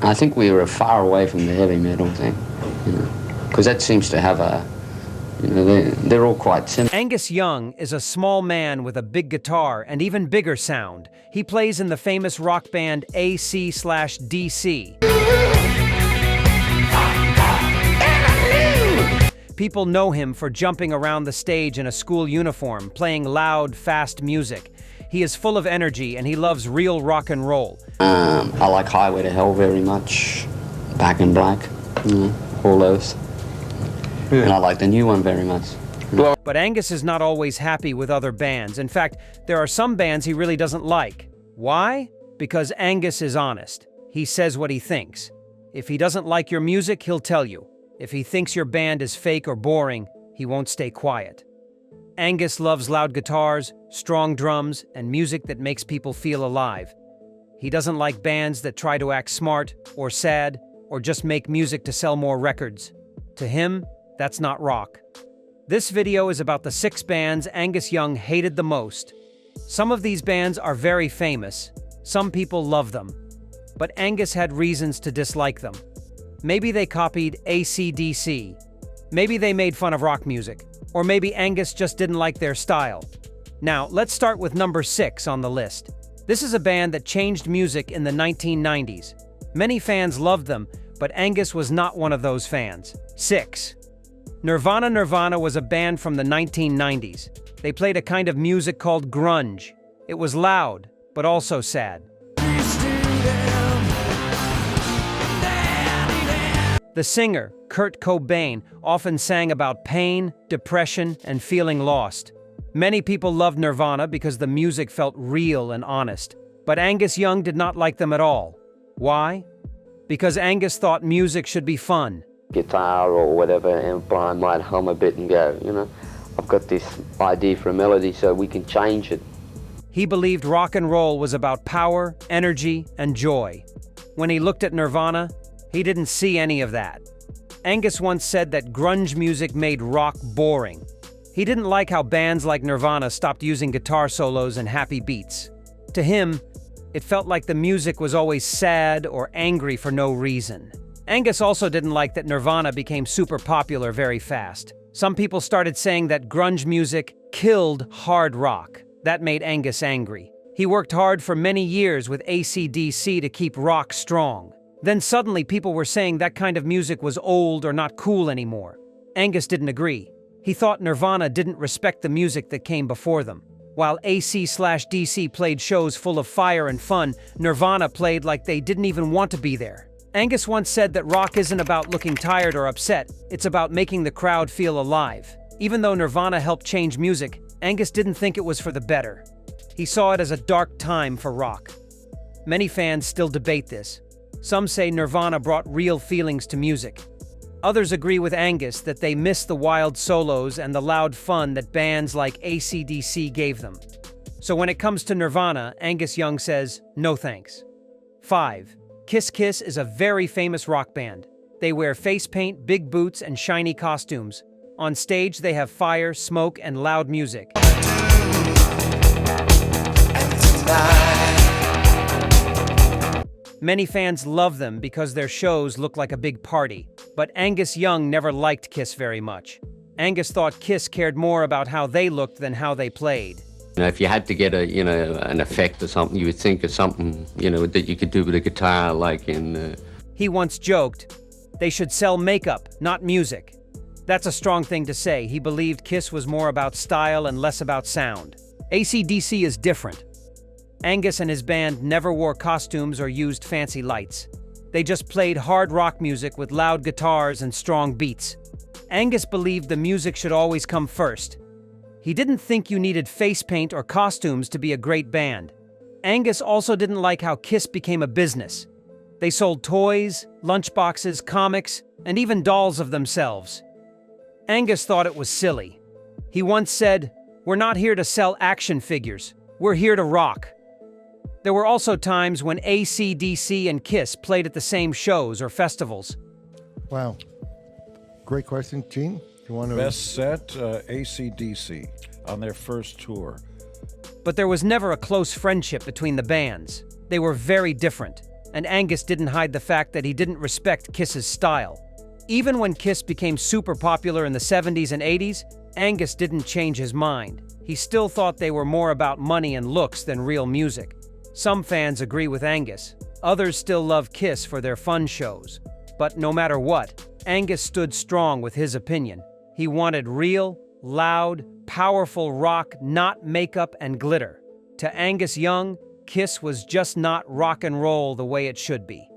I think we were far away from the heavy metal thing, because that seems to have a, they're all quite similar. Angus Young is a small man with a big guitar and even bigger sound. He plays in the famous rock band AC/DC. People know him for jumping around the stage in a school uniform, playing loud, fast music. He is full of energy and he loves real rock and roll. I like Highway to Hell very much, Back in Black, all those. Yeah. And I like the new one very much. But Angus is not always happy with other bands. In fact, there are some bands he really doesn't like. Why? Because Angus is honest. He says what he thinks. If he doesn't like your music, he'll tell you. If he thinks your band is fake or boring, he won't stay quiet. Angus loves loud guitars, strong drums, and music that makes people feel alive. He doesn't like bands that try to act smart or sad or just make music to sell more records. To him, that's not rock. This video is about the 6 bands Angus Young hated the most. Some of these bands are very famous. Some people love them. But Angus had reasons to dislike them. Maybe they copied AC/DC. Maybe they made fun of rock music. Or maybe Angus just didn't like their style. Now, let's start with number 6 on the list. This is a band that changed music in the 1990s. Many fans loved them, but Angus was not one of those fans. 6. Nirvana. Nirvana was a band from the 1990s. They played a kind of music called grunge. It was loud, but also sad. The singer, Kurt Cobain, often sang about pain, depression, and feeling lost. Many people loved Nirvana because the music felt real and honest. But Angus Young did not like them at all. Why? Because Angus thought music should be fun. Guitar or whatever, and Brian might hum a bit and go, I've got this idea for a melody so we can change it. He believed rock and roll was about power, energy, and joy. When he looked at Nirvana, he didn't see any of that. Angus once said that grunge music made rock boring. He didn't like how bands like Nirvana stopped using guitar solos and happy beats. To him, it felt like the music was always sad or angry for no reason. Angus also didn't like that Nirvana became super popular very fast. Some people started saying that grunge music killed hard rock. That made Angus angry. He worked hard for many years with AC/DC to keep rock strong. Then suddenly people were saying that kind of music was old or not cool anymore. Angus didn't agree. He thought Nirvana didn't respect the music that came before them. While AC/DC played shows full of fire and fun, Nirvana played like they didn't even want to be there. Angus once said that rock isn't about looking tired or upset, it's about making the crowd feel alive. Even though Nirvana helped change music, Angus didn't think it was for the better. He saw it as a dark time for rock. Many fans still debate this. Some say Nirvana brought real feelings to music. Others agree with Angus that they miss the wild solos and the loud fun that bands like AC/DC gave them. So when it comes to Nirvana, Angus Young says, no thanks. 5. Kiss. Kiss is a very famous rock band. They wear face paint, big boots, and shiny costumes. On stage, they have fire, smoke, and loud music. Many fans love them because their shows look like a big party. But Angus Young never liked Kiss very much. Angus thought Kiss cared more about how they looked than how they played. If you had to get an effect or something, you would think of something, that you could do with a guitar, like in... He once joked, they should sell makeup, not music. That's a strong thing to say. He believed Kiss was more about style and less about sound. AC/DC is different. Angus and his band never wore costumes or used fancy lights. They just played hard rock music with loud guitars and strong beats. Angus believed the music should always come first. He didn't think you needed face paint or costumes to be a great band. Angus also didn't like how Kiss became a business. They sold toys, lunchboxes, comics, and even dolls of themselves. Angus thought it was silly. He once said, "We're not here to sell action figures. We're here to rock." There were also times when AC/DC and Kiss played at the same shows or festivals. Wow. Great question. Gene, you want to... Best set, AC/DC on their first tour. But there was never a close friendship between the bands. They were very different. and Angus didn't hide the fact that he didn't respect Kiss's style. Even when Kiss became super popular in the 70s and 80s, Angus didn't change his mind. He still thought they were more about money and looks than real music. Some fans agree with Angus. Others still love Kiss for their fun shows. But no matter what, Angus stood strong with his opinion. He wanted real, loud, powerful rock, not makeup and glitter. To Angus Young, Kiss was just not rock and roll the way it should be.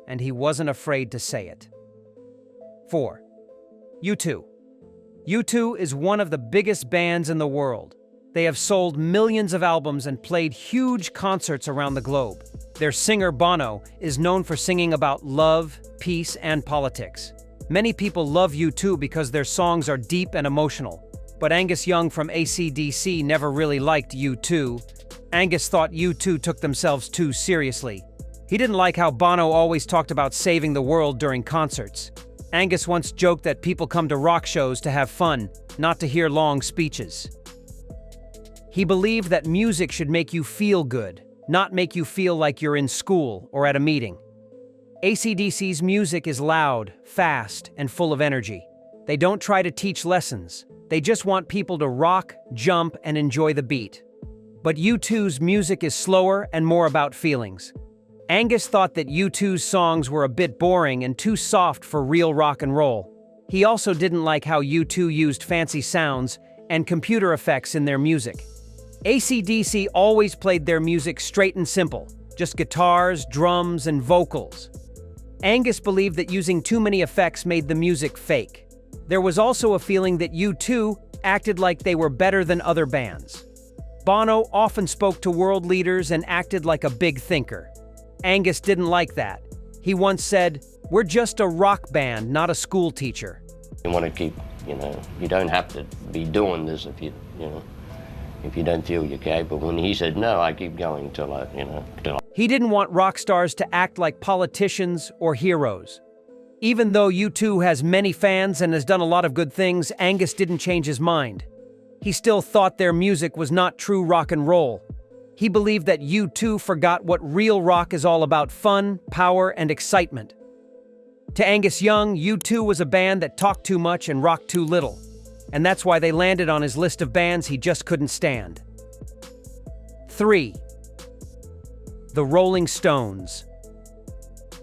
And he wasn't afraid to say it. 4. U2. U2 is one of the biggest bands in the world. They have sold millions of albums and played huge concerts around the globe. Their singer Bono is known for singing about love, peace, and politics. Many people love U2 because their songs are deep and emotional. But Angus Young from AC/DC never really liked U2. Angus thought U2 took themselves too seriously. He didn't like how Bono always talked about saving the world during concerts. Angus once joked that people come to rock shows to have fun, not to hear long speeches. He believed that music should make you feel good, not make you feel like you're in school or at a meeting. AC/DC's music is loud, fast, and full of energy. They don't try to teach lessons. They just want people to rock, jump, and enjoy the beat. But U2's music is slower and more about feelings. Angus thought that U2's songs were a bit boring and too soft for real rock and roll. He also didn't like how U2 used fancy sounds and computer effects in their music. AC/DC always played their music straight and simple, just guitars, drums, and vocals. Angus believed that using too many effects made the music fake. There was also a feeling that U2 acted like they were better than other bands. Bono often spoke to world leaders and acted like a big thinker. Angus didn't like that. He once said, "We're just a rock band, not a school teacher." You want to keep, you don't have to be doing this if if you don't feel you're capable. And he said, no, I keep going till I. He didn't want rock stars to act like politicians or heroes. Even though U2 has many fans and has done a lot of good things, Angus didn't change his mind. He still thought their music was not true rock and roll. He believed that U2 forgot what real rock is all about: fun, power, and excitement. To Angus Young, U2 was a band that talked too much and rocked too little. And that's why they landed on his list of bands he just couldn't stand. 3. The Rolling Stones.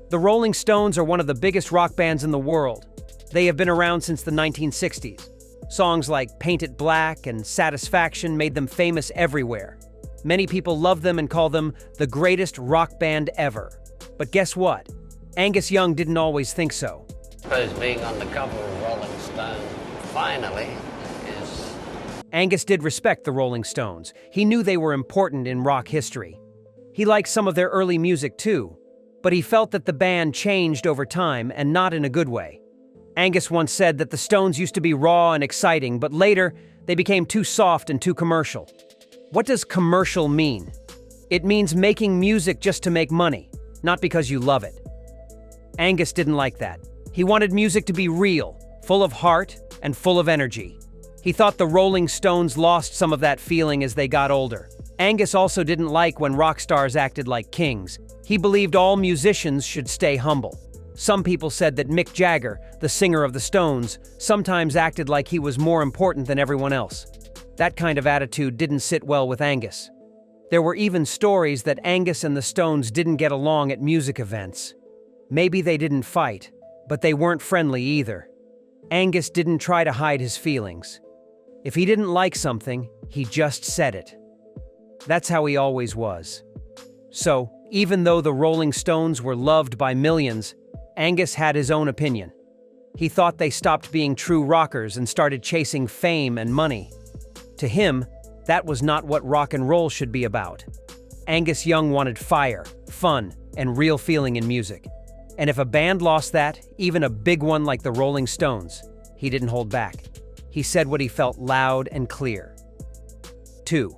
The Rolling Stones are one of the biggest rock bands in the world. They have been around since the 1960s. Songs like Paint It Black and Satisfaction made them famous everywhere. Many people love them and call them the greatest rock band ever. But guess what? Angus Young didn't always think so. I suppose being on the cover of Rolling Stone finally is... Angus did respect the Rolling Stones. He knew they were important in rock history. He liked some of their early music too, but he felt that the band changed over time and not in a good way. Angus once said that the Stones used to be raw and exciting, but later they became too soft and too commercial. What does commercial mean? It means making music just to make money, not because you love it. Angus didn't like that. He wanted music to be real, full of heart, and full of energy. He thought the Rolling Stones lost some of that feeling as they got older. Angus also didn't like when rock stars acted like kings. He believed all musicians should stay humble. Some people said that Mick Jagger, the singer of the Stones, sometimes acted like he was more important than everyone else. That kind of attitude didn't sit well with Angus. There were even stories that Angus and the Stones didn't get along at music events. Maybe they didn't fight, but they weren't friendly either. Angus didn't try to hide his feelings. If he didn't like something, he just said it. That's how he always was. So, even though the Rolling Stones were loved by millions, Angus had his own opinion. He thought they stopped being true rockers and started chasing fame and money. To him, that was not what rock and roll should be about. Angus Young wanted fire, fun, and real feeling in music. And if a band lost that, even a big one like the Rolling Stones, he didn't hold back. He said what he felt loud and clear. 2.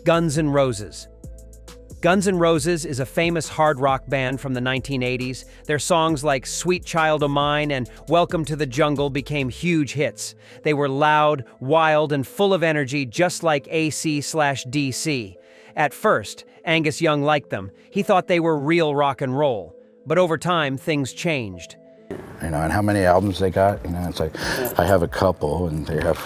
Guns N' Roses. Guns N' Roses is a famous hard rock band from the 1980s. Their songs like Sweet Child O' Mine and Welcome to the Jungle became huge hits. They were loud, wild, and full of energy, just like AC/DC. At first, Angus Young liked them. He thought they were real rock and roll. But over time, things changed. You know, and how many albums they got? You know, it's like, I have a couple, and they have,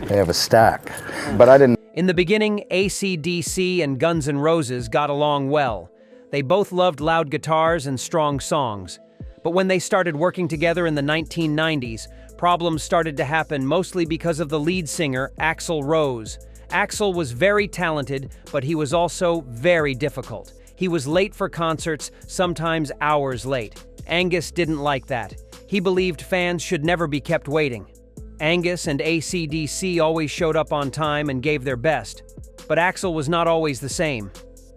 they have a stack. But I didn't. In the beginning, AC/DC and Guns N' Roses got along well. They both loved loud guitars and strong songs. But when they started working together in the 1990s, problems started to happen mostly because of the lead singer, Axl Rose. Axl was very talented, but he was also very difficult. He was late for concerts, sometimes hours late. Angus didn't like that. He believed fans should never be kept waiting. Angus and AC/DC always showed up on time and gave their best. But Axl was not always the same.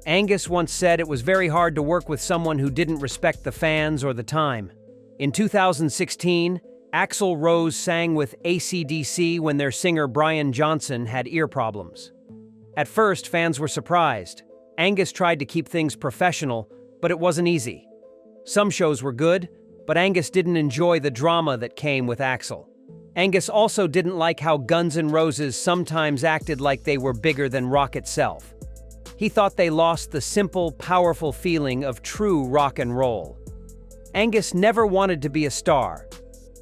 Angus once said it was very hard to work with someone who didn't respect the fans or the time. In 2016, Axl Rose sang with AC/DC when their singer Brian Johnson had ear problems. At first, fans were surprised. Angus tried to keep things professional, but it wasn't easy. Some shows were good, but Angus didn't enjoy the drama that came with Axl. Angus also didn't like how Guns N' Roses sometimes acted like they were bigger than rock itself. He thought they lost the simple, powerful feeling of true rock and roll. Angus never wanted to be a star.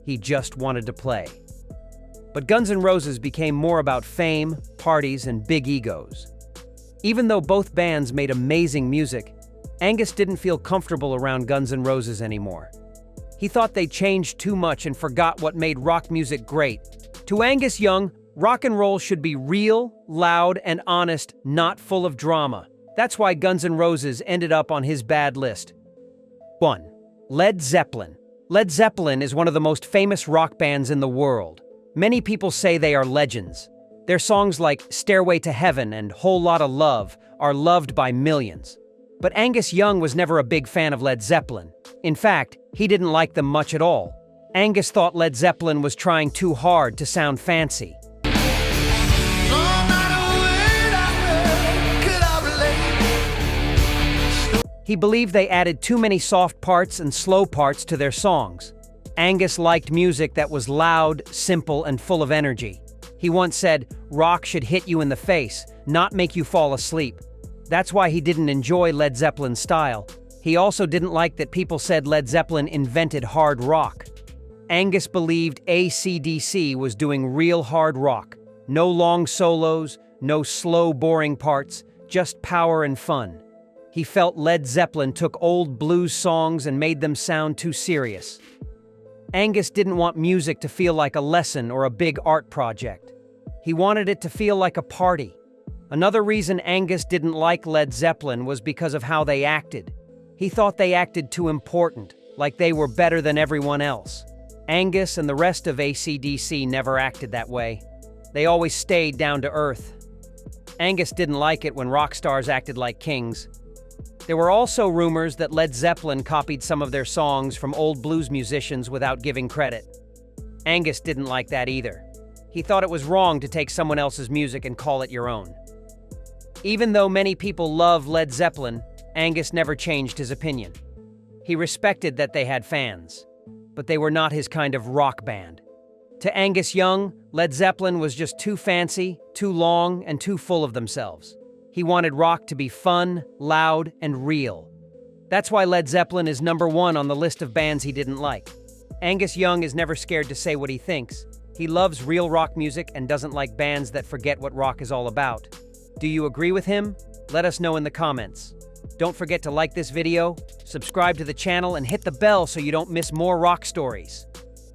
He just wanted to play. But Guns N' Roses became more about fame, parties, and big egos. Even though both bands made amazing music, Angus didn't feel comfortable around Guns N' Roses anymore. He thought they changed too much and forgot what made rock music great. To Angus Young, rock and roll should be real, loud, and honest, not full of drama. That's why Guns N' Roses ended up on his bad list. 1. Led Zeppelin. Led Zeppelin is one of the most famous rock bands in the world. Many people say they are legends. Their songs like Stairway to Heaven and Whole Lotta Love are loved by millions. But Angus Young was never a big fan of Led Zeppelin. In fact, he didn't like them much at all. Angus thought Led Zeppelin was trying too hard to sound fancy. He believed they added too many soft parts and slow parts to their songs. Angus liked music that was loud, simple, and full of energy. He once said, "Rock should hit you in the face, not make you fall asleep." That's why he didn't enjoy Led Zeppelin's style. He also didn't like that people said Led Zeppelin invented hard rock. Angus believed AC/DC was doing real hard rock. No long solos, no slow, boring parts, just power and fun. He felt Led Zeppelin took old blues songs and made them sound too serious. Angus didn't want music to feel like a lesson or a big art project. He wanted it to feel like a party. Another reason Angus didn't like Led Zeppelin was because of how they acted. He thought they acted too important, like they were better than everyone else. Angus and the rest of AC/DC never acted that way. They always stayed down to earth. Angus didn't like it when rock stars acted like kings. There were also rumors that Led Zeppelin copied some of their songs from old blues musicians without giving credit. Angus didn't like that either. He thought it was wrong to take someone else's music and call it your own. Even though many people love Led Zeppelin, Angus never changed his opinion. He respected that they had fans, but they were not his kind of rock band. To Angus Young, Led Zeppelin was just too fancy, too long, and too full of themselves. He wanted rock to be fun, loud, and real. That's why Led Zeppelin is #1 on the list of bands he didn't like. Angus Young is never scared to say what he thinks. He loves real rock music and doesn't like bands that forget what rock is all about. Do you agree with him? Let us know in the comments. Don't forget to like this video, subscribe to the channel, and hit the bell so you don't miss more rock stories.